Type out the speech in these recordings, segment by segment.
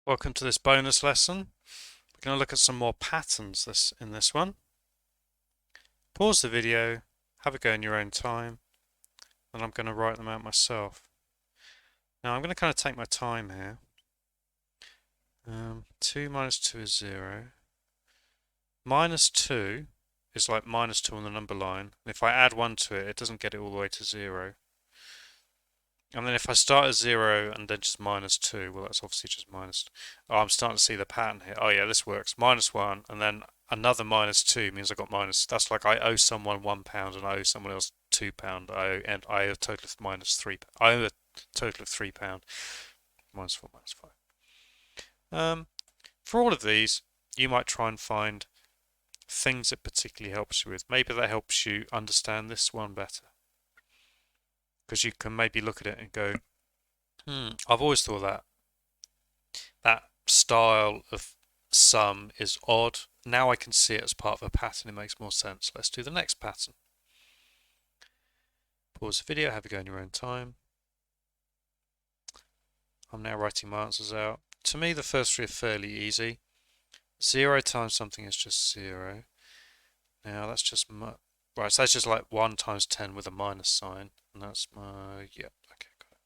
Welcome to this bonus lesson. We're going to look at some more patterns in this one. Pause the video, have a go in your own time, and I'm going to write them out myself. Now I'm going to kind of take my time here. 2 minus 2 is 0. Minus 2 is like minus 2 on the number line. And if I add 1 to it, it doesn't get it all the way to 0. And then if I start at 0 and then just minus 2, well, that's obviously just minus. Oh, I'm starting to see the pattern here. Oh, yeah, this works. Minus 1, and then another minus 2 means I got minus. That's like I owe someone £1 and I owe someone else £2. And I owe a total of minus 3. I owe a total of £3. Minus 4, minus 5. For all of these, you might try and find things it particularly helps you with. Maybe that helps you understand this one better. Because you can maybe look at it and go, I've always thought that style of sum is odd. Now I can see it as part of a pattern. It makes more sense. Let's do the next pattern. Pause the video, have a go in your own time. I'm now writing my answers out. To me, the first three are fairly easy. 0 times something is just 0. Now that's just right, so that's just like 1 times 10 with a minus sign. And that's my, yeah, okay, got it.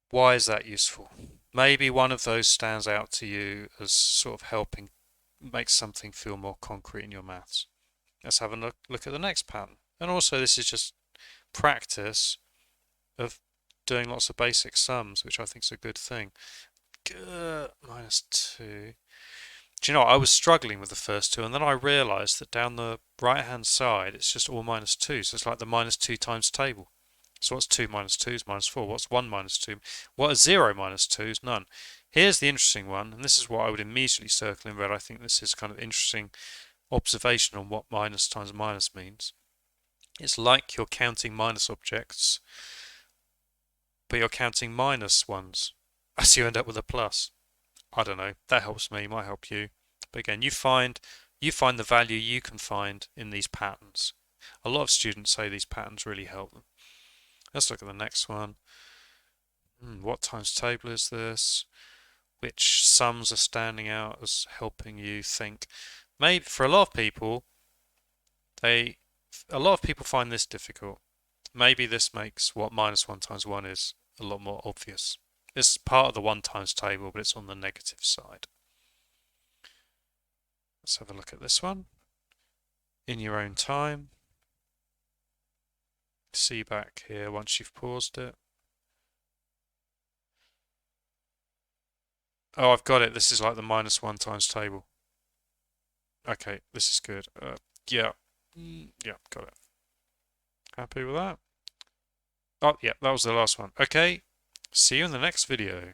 Why is that useful? Maybe one of those stands out to you as sort of helping make something feel more concrete in your maths. Let's have a look at the next pattern. And also this is just practice of doing lots of basic sums, which I think is a good thing. Minus 2. Do you know what? I was struggling with the first two, and then I realised that down the right hand side it's just all minus 2, so it's like the minus 2 times table. So what's 2 minus 2 is minus 4. What's 1 minus 2? What is 0 minus 2 is none. Here's the interesting one, and this is what I would immediately circle in red. I think this is kind of interesting observation on what minus times minus means. It's like you're counting minus objects, but you're counting minus ones, so you end up with a plus. I don't know. That helps me. Might help you. But again, you find the value you can find in these patterns. A lot of students say these patterns really help them. Let's look at the next one. What times table is this? Which sums are standing out as helping you think? Maybe for a lot of people, find this difficult. Maybe this makes what minus 1 times 1 is a lot more obvious. It's part of the 1 times table, but it's on the negative side. Let's have a look at this one. In your own time. See back here once you've paused it. Oh, I've got it. This is like the minus 1 times table. Okay, this is good. Yeah. Yeah, got it. Happy with that? Oh, yeah, that was the last one. Okay, see you in the next video.